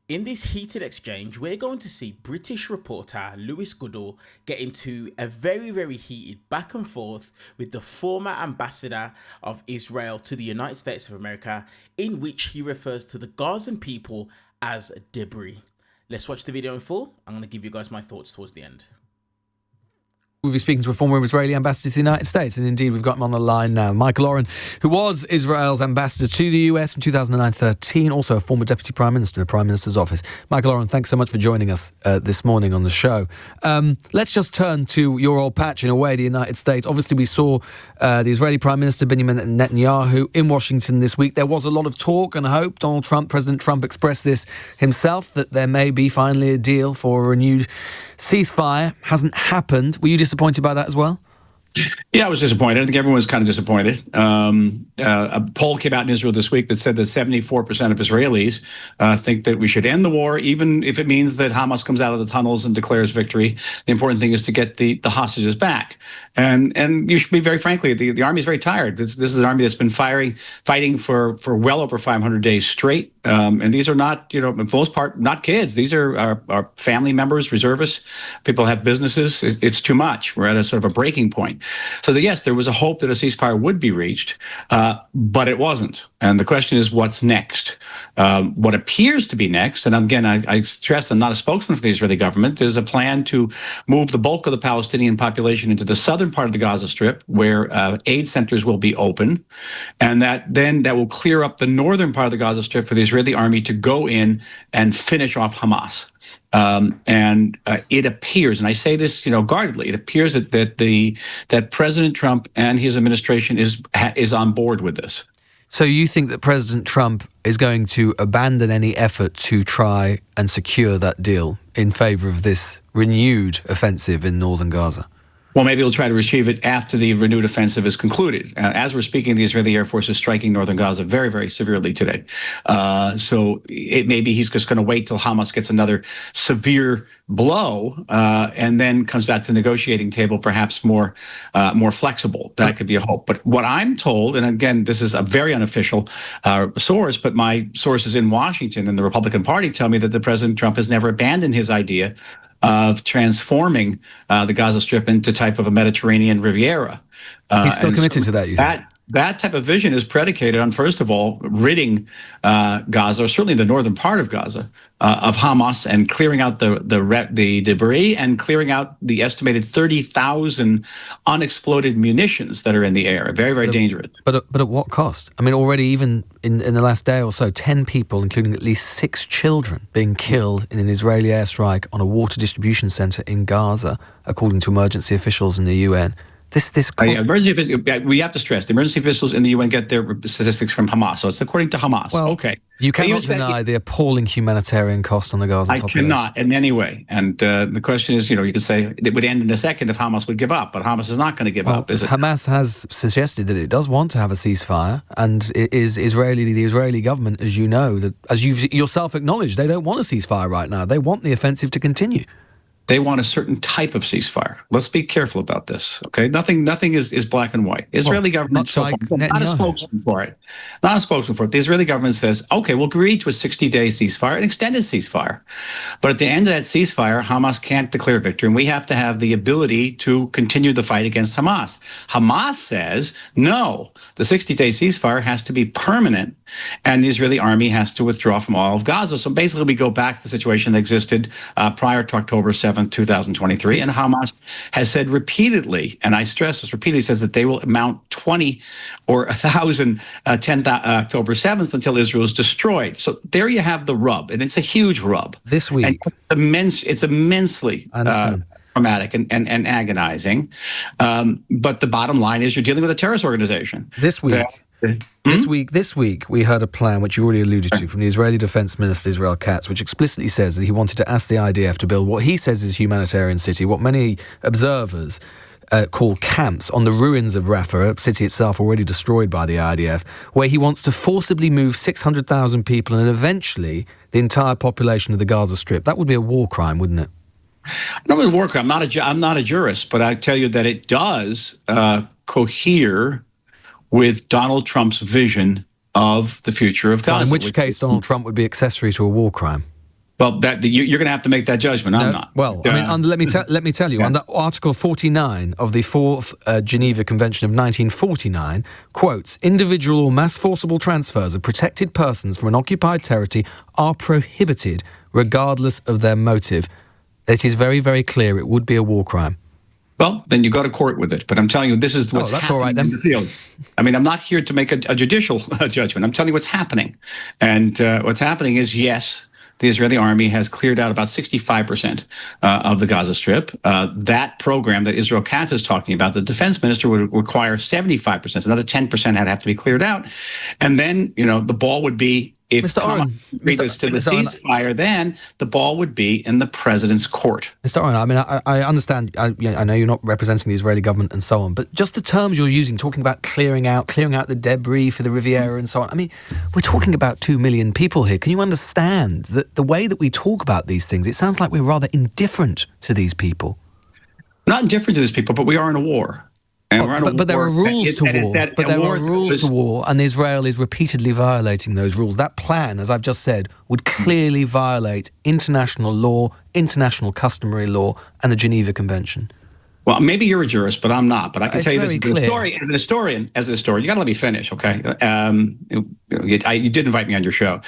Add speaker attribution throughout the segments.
Speaker 1: In this heated exchange, we're going to see British reporter Lewis Goodall get into a very heated back and forth with the former ambassador of Israel to the United States of America, in which he refers to the Gazan people as debris. Let's watch the video in full. I'm going to give you guys my thoughts towards the end.
Speaker 2: We'll be speaking to a former Israeli ambassador to the United States, and indeed we've got him on the line now. Michael Oren, who was Israel's ambassador to the US from 2009-13, also a former deputy prime minister in the Prime Minister's office. Michael Oren, thanks so much for joining us this morning on the show. Let's just turn to your old patch, in a way, the United States. Obviously, we saw the Israeli Prime Minister Benjamin Netanyahu in Washington this week. There was a lot of talk and hope. President Trump expressed this himself, that there may be finally a deal for a renewed ceasefire. Hasn't happened. Were you disappointed by that as well?
Speaker 3: Yeah, I was disappointed. I think everyone was kind of disappointed. A poll came out in Israel this week that said that 74% of Israelis think that we should end the war, even if it means that Hamas comes out of the tunnels and declares victory. The important thing is to get the hostages back. And you should be very frankly, the army is very tired. This is an army that's been fighting for well over 500 days straight. And these are not, for the most part, not kids. These are our family members, reservists. People have businesses. It's too much. We're at a sort of a breaking point. So yes, there was a hope that a ceasefire would be reached, but it wasn't. And the question is, what's next? What appears to be next, and again, I stress I'm not a spokesman for the Israeli government, is a plan to move the bulk of the Palestinian population into the southern part of the Gaza Strip, where aid centers will be open, and that will clear up the northern part of the Gaza Strip for the Israeli army to go in and finish off Hamas. It appears, and I say this, guardedly, it appears that President Trump and his administration is on board with this.
Speaker 2: So you think that President Trump is going to abandon any effort to try and secure that deal in favor of this renewed offensive in northern Gaza?
Speaker 3: Well, maybe he'll try to achieve it after the renewed offensive is concluded. As we're speaking, the Israeli Air Force is striking northern Gaza very severely today. So maybe he's just going to wait till Hamas gets another severe blow and then comes back to the negotiating table, perhaps more flexible. That could be a hope. But what I'm told, and again, this is a very unofficial source, but my sources in Washington and the Republican Party tell me that the President Trump has never abandoned his idea of transforming the Gaza Strip into type of a Mediterranean Riviera.
Speaker 2: He's still committed to that, you think?
Speaker 3: That type of vision is predicated on, first of all, ridding Gaza, or certainly the northern part of Gaza, of Hamas, and clearing out the debris and clearing out the estimated 30,000 unexploded munitions that are in the air. Very dangerous.
Speaker 2: But at what cost? I mean, already even in the last day or so, 10 people, including at least 6 children, being killed in an Israeli airstrike on a water distribution center in Gaza, according to emergency officials in the UN.
Speaker 3: We have to stress the emergency officials in the UN get their statistics from Hamas, so it's according to Hamas.
Speaker 2: Well,
Speaker 3: okay,
Speaker 2: you cannot deny the appalling humanitarian cost on the Gaza population.
Speaker 3: I cannot in any way. And the question is, you could say it would end in a second if Hamas would give up, but Hamas is not going to give up, is it?
Speaker 2: Hamas has suggested that it does want to have a ceasefire, and it is the Israeli government, as you know, that as you've yourself acknowledged, they don't want a ceasefire right now. They want the offensive to continue.
Speaker 3: They want a certain type of ceasefire. Let's be careful about this, okay? Nothing is black and white. Israeli government, not a spokesman for it. Not a spokesman for it. The Israeli government says, okay, we'll agree to a 60-day ceasefire, an extended ceasefire. But at the end of that ceasefire, Hamas can't declare victory, and we have to have the ability to continue the fight against Hamas. Hamas says, no, the 60-day ceasefire has to be permanent, and the Israeli army has to withdraw from all of Gaza. So basically, we go back to the situation that existed prior to October 7th, 2023. And Hamas has said repeatedly, and I stress this repeatedly, says that they will mount 20 or 1,000 October 7th until Israel is destroyed. So there you have the rub, and it's a huge rub.
Speaker 2: This week.
Speaker 3: And it's immensely traumatic and agonizing. But the bottom line is you're dealing with a terrorist organization.
Speaker 2: This week. This week, we heard a plan, which you already alluded to, from the Israeli Defense Minister, Israel Katz, which explicitly says that he wanted to ask the IDF to build what he says is a humanitarian city, what many observers call camps on the ruins of Rafah, a city itself already destroyed by the IDF, where he wants to forcibly move 600,000 people and eventually the entire population of the Gaza Strip. That would be a war crime, wouldn't it?
Speaker 3: No, it's a war crime. I'm not a jurist, but I tell you that it does cohere with Donald Trump's vision of the future of Gaza.
Speaker 2: Well, in which case Donald Trump would be accessory to a war crime.
Speaker 3: Well, you're going to have to make that judgment. I'm not.
Speaker 2: Well, let me tell you, under Article 49 of the Fourth Geneva Convention of 1949, quotes, individual or mass forcible transfers of protected persons from an occupied territory are prohibited regardless of their motive. It is very, very clear it would be a war crime.
Speaker 3: Well, then you go to court with it. But I'm telling you, this is what's happening
Speaker 2: all right, then.
Speaker 3: in the field. I mean, I'm not here to make a judicial judgment. I'm telling you what's happening. And what's happening is, yes, the Israeli army has cleared out about 65% of the Gaza Strip. That program that Israel Katz is talking about, the defense minister would require 75%. Another 10% had to have to be cleared out. And then, the ball would be, if Hamas agreed to the ceasefire, then the ball would be in the president's court.
Speaker 2: Mr. Oren, I mean, I understand. I know you're not representing the Israeli government and so on, but just the terms you're using, talking about clearing out the debris for the Riviera and so on. I mean, we're talking about 2 million people here. Can you understand that the way that we talk about these things? It sounds like we're rather indifferent to these people.
Speaker 3: Not indifferent to these people, but we are in a war.
Speaker 2: But there are rules to war. But there are rules to war, and Israel is repeatedly violating those rules. That plan, as I've just said, would clearly violate international law, international customary law, and the Geneva Convention.
Speaker 3: Well, maybe you're a jurist, but I'm not. But I can tell you this: as an historian, you got to let me finish, okay? You did invite me on your show.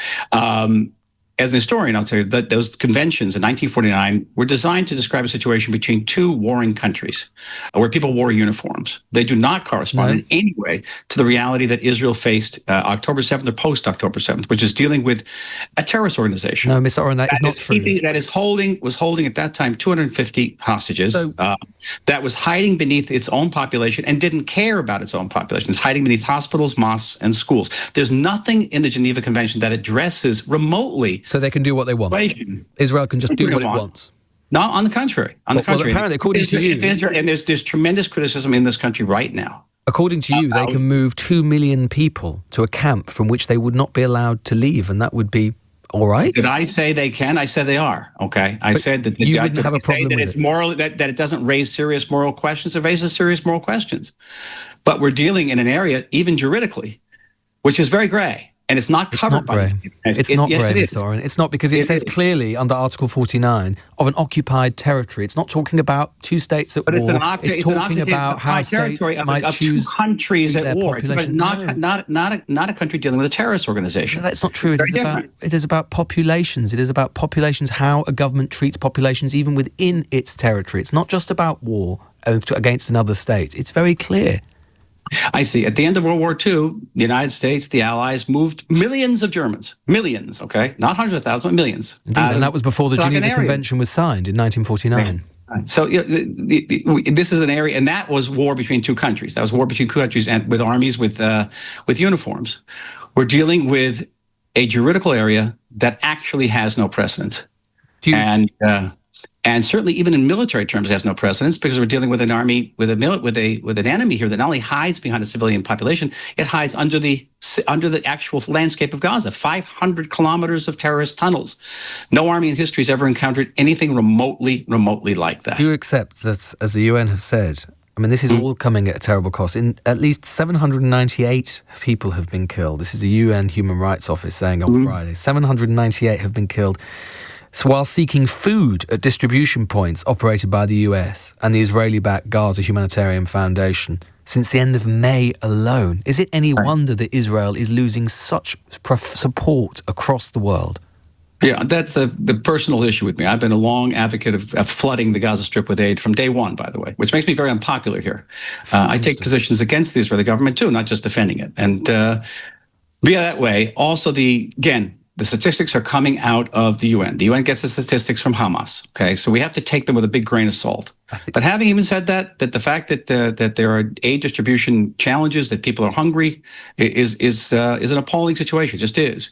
Speaker 3: As an historian, I'll tell you that those conventions in 1949 were designed to describe a situation between two warring countries where people wore uniforms. They do not correspond in any way to the reality that Israel faced October 7th or post-October 7th, which is dealing with a terrorist organization.
Speaker 2: No, Mr. Oren, that is not true.
Speaker 3: That was holding at that time 250 hostages, that was hiding beneath its own population and didn't care about its own population. It's hiding beneath hospitals, mosques, and schools. There's nothing in the Geneva Convention that addresses remotely.
Speaker 2: So they can do what they want. Israel can just do what it wants.
Speaker 3: No, on the contrary. Well,
Speaker 2: apparently, according to you,
Speaker 3: and there's tremendous criticism in this country right now.
Speaker 2: According to you, they can move 2 million people to a camp from which they would not be allowed to leave, and that would be all right.
Speaker 3: Did I say they can? I said they are. Okay, I said that
Speaker 2: you wouldn't have a problem with
Speaker 3: it's moral, that it doesn't raise serious moral questions. It raises serious moral questions, but we're dealing in an area, even juridically, which is very gray. And it's not covered by
Speaker 2: It's not gray, Mr. Oren. It's not, because it says clearly under Article 49 of an occupied territory. It's not talking about two states at war. It's talking about how states might choose
Speaker 3: two countries at war,
Speaker 2: but
Speaker 3: not a country dealing with a terrorist organization.
Speaker 2: No, that's not true. It is about populations. It is about populations, how a government treats populations even within its territory. It's not just about war against another state. It's very clear.
Speaker 3: I see. At the end of World War II, the United States, the Allies, moved millions of Germans. Millions, okay? Not hundreds of thousands, but millions.
Speaker 2: Indeed, and that was before the Geneva Convention was signed in 1949.
Speaker 3: Right. So this is an area, and that was war between two countries. That was war between two countries and with armies with uniforms. We're dealing with a juridical area that actually has no precedent. And certainly, even in military terms, it has no precedence, because we're dealing with an army, with an enemy here that not only hides behind a civilian population, it hides under the actual landscape of Gaza. 500 kilometers of terrorist tunnels. No army in history has ever encountered anything remotely like that.
Speaker 2: Do you accept that, as the UN have said? I mean, this is all coming at a terrible cost. At least 798 people have been killed. This is the UN Human Rights Office saying on Friday. 798 have been killed. So while seeking food at distribution points operated by the US and the Israeli-backed Gaza Humanitarian Foundation since the end of May alone, is it any wonder that Israel is losing such support across the world?
Speaker 3: Yeah, that's the personal issue with me. I've been a long advocate of flooding the Gaza Strip with aid from day one, by the way, which makes me very unpopular here. I take positions against the Israeli government too, not just defending it. And via that way, also the statistics are coming out of the UN. The UN gets the statistics from Hamas. Okay, so we have to take them with a big grain of salt. But having even said that the fact that there are aid distribution challenges, that people are hungry, is an appalling situation. It just is.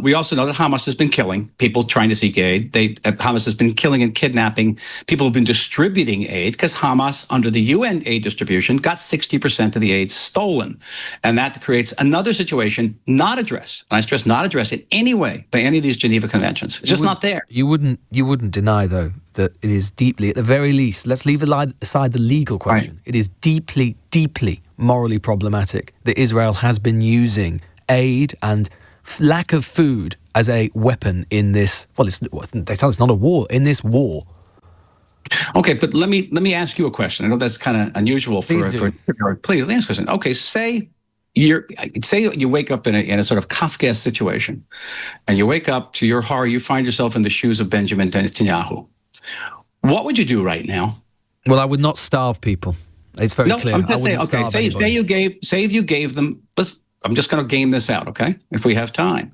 Speaker 3: We also know that Hamas has been killing people trying to seek aid. Hamas has been killing and kidnapping people who've been distributing aid, because Hamas, under the UN aid distribution, got 60% of the aid stolen, and that creates another situation not addressed. And I stress, not addressed in any way by any of these Geneva Conventions. It's just not there.
Speaker 2: You wouldn't deny, though, that it is deeply, at the very least, let's leave aside the legal question. Right. It is deeply, deeply morally problematic that Israel has been using aid and lack of food as a weapon in this? Well, they tell us it's not a war. In this war.
Speaker 3: Okay, but let me ask you a question. I know that's kind of unusual
Speaker 2: Please
Speaker 3: for please let me ask a question. Okay, say you wake up in a sort of Kafkaesque situation, and you wake up to your horror, you find yourself in the shoes of Benjamin Netanyahu. What would you do right now?
Speaker 2: Well, I would not starve people. It's very clear.
Speaker 3: I'm just
Speaker 2: I wouldn't
Speaker 3: saying, okay,
Speaker 2: starve anybody.
Speaker 3: say if you gave them. I'm just going to game this out, okay? If we have time,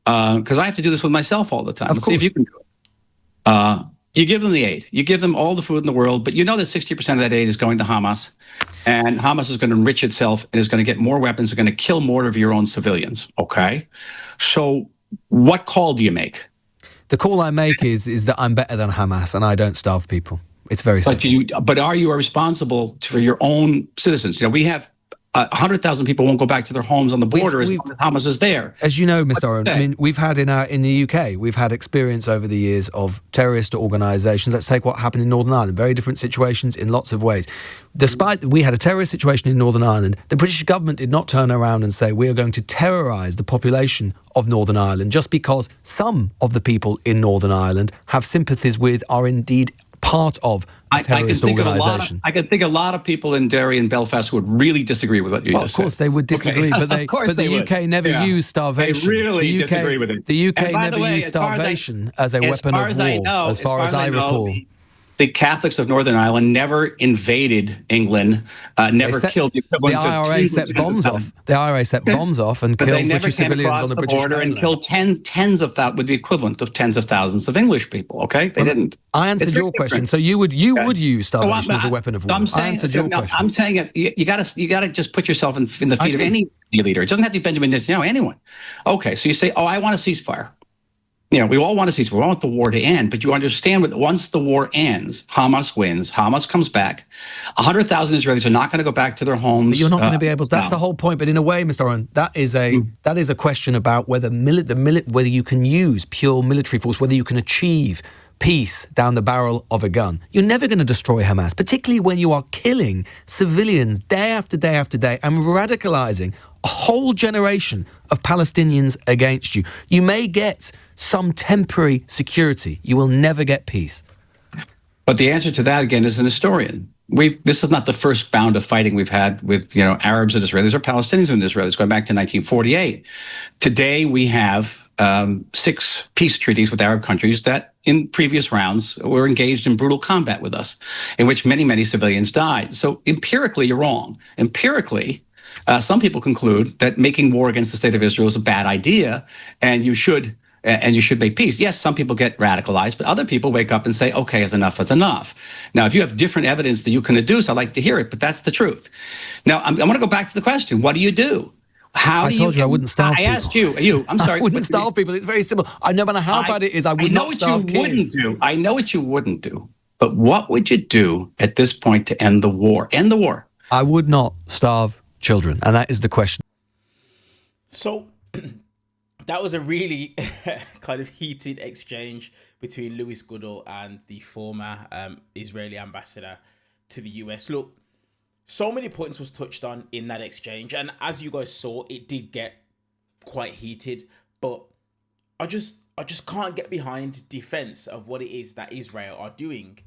Speaker 3: because I have to do this with myself all the time. Let's see if you can do it. You give them the aid. You give them all the food in the world, but you know that 60% of that aid is going to Hamas, and Hamas is going to enrich itself and is going to get more weapons, is going to kill more of your own civilians, okay? So what call do you make?
Speaker 2: The call I make is that I'm better than Hamas and I don't starve people. It's very simple.
Speaker 3: But are you responsible for your own citizens? You know, we have 100,000 people won't go back to their homes on the border as long as Hamas is there.
Speaker 2: As you know, Mr. Oren, I mean, we've had in the UK, we've had experience over the years of terrorist organisations. Let's take what happened in Northern Ireland. Very different situations in lots of ways. Despite we had a terrorist situation in Northern Ireland, the British government did not turn around and say we are going to terrorise the population of Northern Ireland just because some of the people in Northern Ireland have sympathies with, are indeed part of a terrorist organisation.
Speaker 3: I can think a lot of people in Derry and Belfast would really disagree with what you just said.
Speaker 2: Of course they would disagree, but the UK never used starvation.
Speaker 3: They really disagree with it.
Speaker 2: The UK never used starvation as a weapon of war, as far as I recall.
Speaker 3: The Catholics of Northern Ireland never invaded England, never killed the equivalent of...
Speaker 2: The IRA set bombs off. The IRA set bombs off and killed British civilians on the British
Speaker 3: border and killed tens of thousands, with the equivalent of tens of thousands of English people. Okay, they didn't.
Speaker 2: I answered your question. So you would use starvation as a weapon of war. I answered your question.
Speaker 3: I'm saying it. You got to just put yourself in the feet of any leader. It doesn't have to be Benjamin Netanyahu. Anyone. Okay, so you say, "Oh, I want a ceasefire." You know, we all want to ceasefire. We want the war to end, but you understand that once the war ends, Hamas wins. Hamas comes back. 100,000 Israelis are not going to go back to their homes.
Speaker 2: But you're not going to be able to. That's the whole point. But in a way, Mr. Oren, that is a question about whether whether you can use pure military force, whether you can achieve peace down the barrel of a gun. You're never going to destroy Hamas, particularly when you are killing civilians day after day after day and radicalizing a whole generation of Palestinians against you. You may get some temporary security. You will never get peace.
Speaker 3: But the answer to that, again, is an historian. This is not the first bout of fighting we've had with Arabs and Israelis or Palestinians and Israelis going back to 1948. Today we have 6 peace treaties with Arab countries that in previous rounds were engaged in brutal combat with us, in which many, many civilians died. So empirically, you're wrong. Empirically, some people conclude that making war against the state of Israel is a bad idea, and you should make peace. Yes, some people get radicalized, but other people wake up and say, okay, enough is enough. Now, if you have different evidence that you can deduce, I'd like to hear it, but that's the truth. Now, I want to go back to the question. What do you do?
Speaker 2: I told you I wouldn't starve people.
Speaker 3: I asked you, I'm sorry.
Speaker 2: I wouldn't starve people. It's very simple. No matter how bad it is, I would not starve kids.
Speaker 3: I know what you wouldn't do, but what would you do at this point to end the war? End the war.
Speaker 2: I would not starve children, and that is the question.
Speaker 1: So that was a really kind of heated exchange between Louis Goodall and the former Israeli ambassador to the US. Look, so many points was touched on in that exchange, and as you guys saw, it did get quite heated, but I just can't get behind defense of what it is that Israel are doing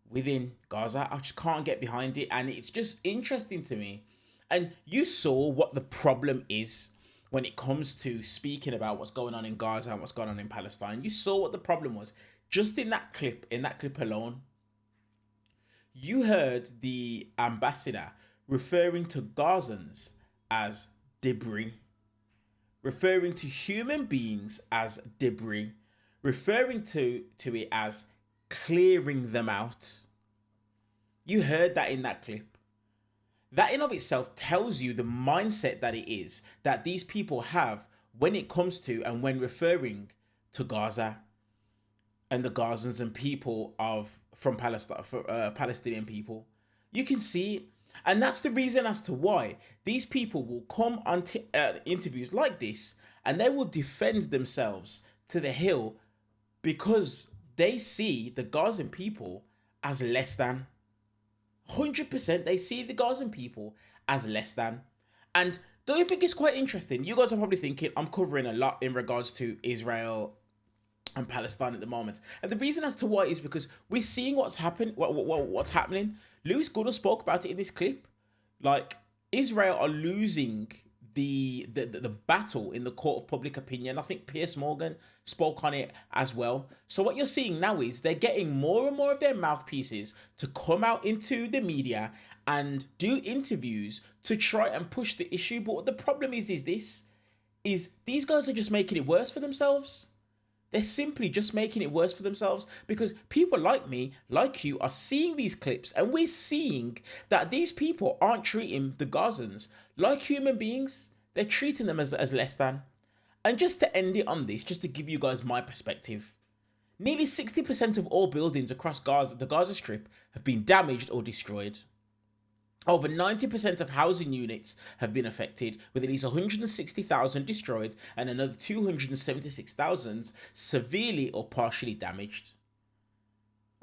Speaker 1: within Gaza. I just can't get behind it, and it's just interesting to me. And you saw what the problem is when it comes to speaking about what's going on in Gaza and what's going on in Palestine. You saw what the problem was just in that clip alone. You heard the ambassador referring to Gazans as debris, referring to human beings as debris, referring to it as clearing them out. You heard that in that clip. That in of itself tells you the mindset that it is that these people have when it comes to and when referring to Gaza and the Gazans and people from Palestine, Palestinian people. You can see it. And that's the reason as to why these people will come on interviews like this and they will defend themselves to the hill because they see the Gazan people as less than. 100% they see the Gazan people as less than. And Don't you think it's quite interesting? You guys are probably thinking I'm covering a lot in regards to Israel and Palestine at the moment, and the reason as to why is because we're seeing what's happening. Lewis Goodall spoke about it in this clip. Like, Israel are losing the battle in the court of public opinion. I think Piers Morgan spoke on it as well. So what you're seeing now is they're getting more and more of their mouthpieces to come out into the media and do interviews to try and push the issue. But what the problem is these guys are just making it worse for themselves. They're simply just making it worse for themselves, because people like me, like you, are seeing these clips, and we're seeing that these people aren't treating the Gazans like human beings. They're treating them as less than. And just to end it on this, just to give you guys my perspective, nearly 60% of all buildings across Gaza, the Gaza Strip, have been damaged or destroyed. Over 90% of housing units have been affected, with at least 160,000 destroyed and another 276,000 severely or partially damaged.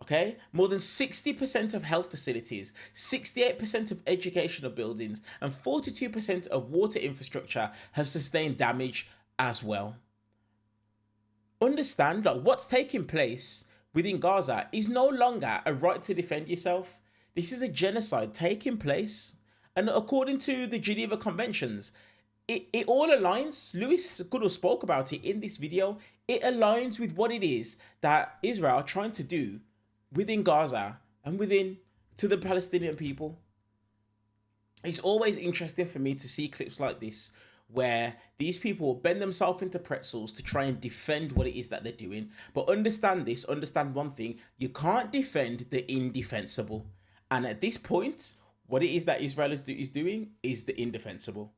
Speaker 1: Okay? More than 60% of health facilities, 68% of educational buildings, and 42% of water infrastructure have sustained damage as well. Understand that what's taking place within Gaza is no longer a right to defend yourself. This is a genocide taking place. And according to the Geneva Conventions, it all aligns. Lewis Goodall spoke about it in this video. It aligns with what it is that Israel are trying to do within Gaza and to the Palestinian people. It's always interesting for me to see clips like this, where these people will bend themselves into pretzels to try and defend what it is that they're doing. But understand one thing: you can't defend the indefensible. And at this point, what it is that Israel is doing is the indefensible.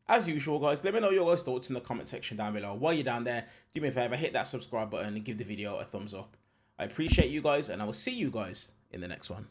Speaker 1: As usual, guys, let me know your guys' thoughts in the comment section down below. While you're down there, do me a favor, hit that subscribe button and give the video a thumbs up. I appreciate you guys, and I will see you guys in the next one.